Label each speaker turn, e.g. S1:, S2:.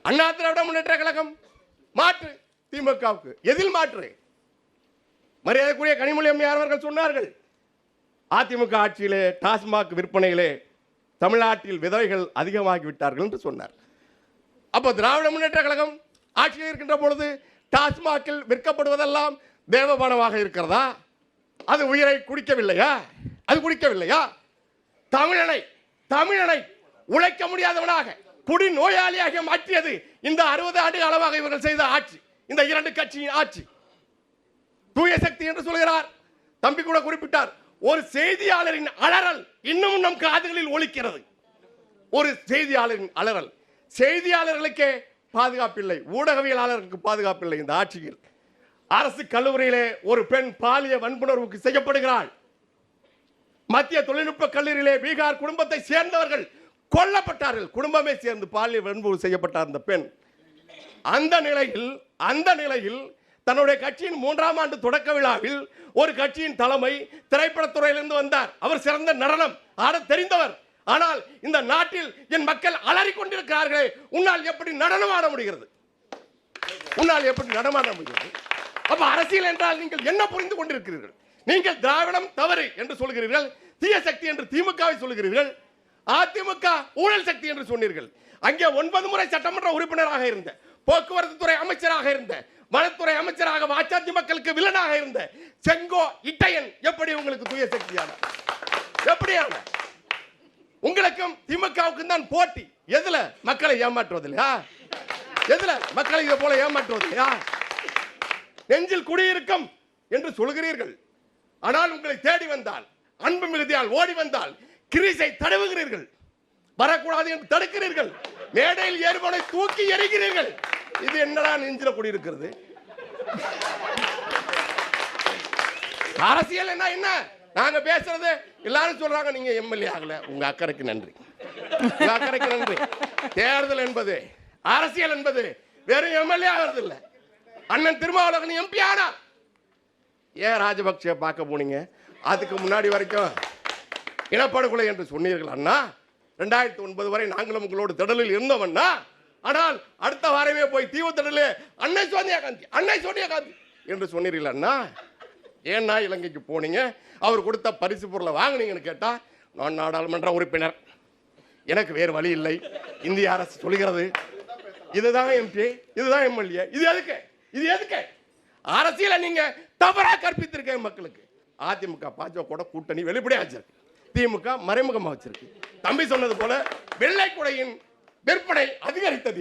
S1: அண்ணா திராவிட முன்னேற்ற கழகம் மாற்று திமுகவுக்கு எதில் மாற்று? மரியாதைக்குரிய கனிமொழி அம்மையார் அவர்கள் சொன்னார்கள், அதிமுக ஆட்சியிலே டாஸ்மாக் விற்பனையிலே தமிழ்நாட்டில் விதவைகள் அதிகமாகிவிட்டார்கள் என்று சொன்னார். அப்போ திராவிட முன்னேற்ற கழகம் ஆட்சியில் இருக்கின்ற பொழுது டாஸ்மாகில் விற்கப்படுவதெல்லாம் தேவபானமாக இருக்கிறதா? அது உயிரை குடிக்கவில்லையா? அது குடிக்கவில்லையா? தமிழனை உழைக்க முடியாதவனாக குடி நோயாளியாக மாற்றியது இந்த 60 ஆண்டு காலமாக இவர்கள் செய்த ஆட்சி, இந்த 2 கட்சியின் ஆட்சி. தூய சக்தி என்று சொல்கிறார் தம்பி கூட குறிப்பிட்டார். ஒரு செய்தியாளரின் அலறல் இன்னும் நம் காதுகளில் ஒலிக்கிறது. ஒரு செய்தியாளரின் அலறல். செய்தியாளர்களுக்கே பாதுகாப்பில்லை, ஊடகவியலாளர்களுக்கு பாதுகாப்பில்லை. இந்த ஆட்சியில் அரசு கல்லூரியிலே ஒரு பெண் பாலிய வன்புணர்வுக்கு செய்யப்படுகிறாள். மத்திய தொழில்நுட்ப கல்லூரியிலே பீகார் குடும்பத்தை சேர்ந்தவர்கள் கொல்லப்பட்டார்கள். குடும்பமே சேர்ந்து பாலிய வன்புணர்வு செய்யப்பட்டார் அந்த பெண். அந்த நிலையில் தன்னுடைய கட்சியின் 3ஆம் ஆண்டு தொடக்க விழாவில் ஒரு கட்சியின் தலைமை திரைப்படத்துறையிலிருந்து வந்தார். அவர் சிறந்த நடனம் ஆட தெரிந்தவர். ஆனால் இந்த நாட்டில் என் மக்கள் அலறி கொண்டிருக்கிறார்களே, உன்னால் எப்படி நடனம் ஆட முடிகிறது? அப்ப அரசியல் என்றால் நீங்கள் என்ன புரிந்து கொண்டிருக்கிறீர்கள்? நீங்கள் திராவிடம் தவறு என்று சொல்கிறீர்கள், தீய சக்தி என்று திமுகவை சொல்கிறீர்கள், அதிமுக ஊழல் சக்தி என்று சொன்னீர்கள். அங்கே 9 முறை சட்டமன்ற உறுப்பினராக இருந்த, போக்குவரத்து துறை அமைச்சராக இருந்த, வனத்துறை அமைச்சராக வாச்சாத்தி மக்களுக்கு வில்லனாக இருந்த செங்கோ இட்டையன் எப்படி உங்களுக்கு தூய சக்தியான? எப்படியான? உங்களுக்கும் திமுகவுக்கும் தான் போட்டி. எதுல? மக்களை ஏமாற்றுவதில்லையா? எதுல மக்களை இதை போல ஏமாற்றுவதில்லையா? நெஞ்சில் குடியிருக்கும் என்று சொல்கிறீர்கள். ஆனால் உங்களை தேடி வந்தால், அன்பு மிகுதியால் ஓடி வந்தால் கிரீசை தடவுகிறீர்கள், வரக்கூடாது என்று தடுக்கிறீர்கள், மேடையில் ஏறுபவனை தூக்கி எறிகிறீர்கள். இது என்னடா நெஞ்சில குடியிருக்கிறது? அரசியல் என்ன? நாங்க பேசுறது எல்லாரும் சொல்றாங்க, நீங்க எம்எல்ஏ ஆகல. உங்க அக்கறைக்கு நன்றி, உங்க அக்கறைக்கு நன்றி. தேர்தல் என்பது, அரசியல் என்பது வெறும் எம்எல்ஏ ஆகிறது இல்ல. அண்ணன் திருமாவளவன் எம்பி ஆனா ஏன் ராஜபக்சே பார்க்க போனீங்க? அதுக்கு முன்னாடி வரைக்கும் இனப்படுகொலை என்று சொன்னீர்கள் அண்ணா. 2009 வரை நாங்களும் உங்களோடு திடலில் இருந்தவண்ணா. ஆனால் அடுத்த வாரமே போய் தீவு திடலில் அன்னை சோனியா காந்தி என்று சொன்னீர்கள் அண்ணா. ஏன்னா இலங்கைக்கு போனீங்க? அவர் கொடுத்த பரிசு பொருளை வாங்கினீங்கன்னு கேட்டா, நான் நாடாளுமன்ற உறுப்பினர், எனக்கு வேறு வழி இல்லை, இந்திய அரசு சொல்கிறது, இதுதான் எம்பி, இதுதான் எம்எல்ஏ. இது எதுக்கு? அரசியலை நீங்க தவறா கற்பித்திருக்க மக்களுக்கு. அதிமுக பாஜக கூட கூட்டணி வெளிப்படையா வச்சிருக்கு, திமுக மறைமுகமா வச்சிருக்கு. தம்பி சொன்னது போல வெள்ளை குடையின் விற்பனை அதிகரித்தது.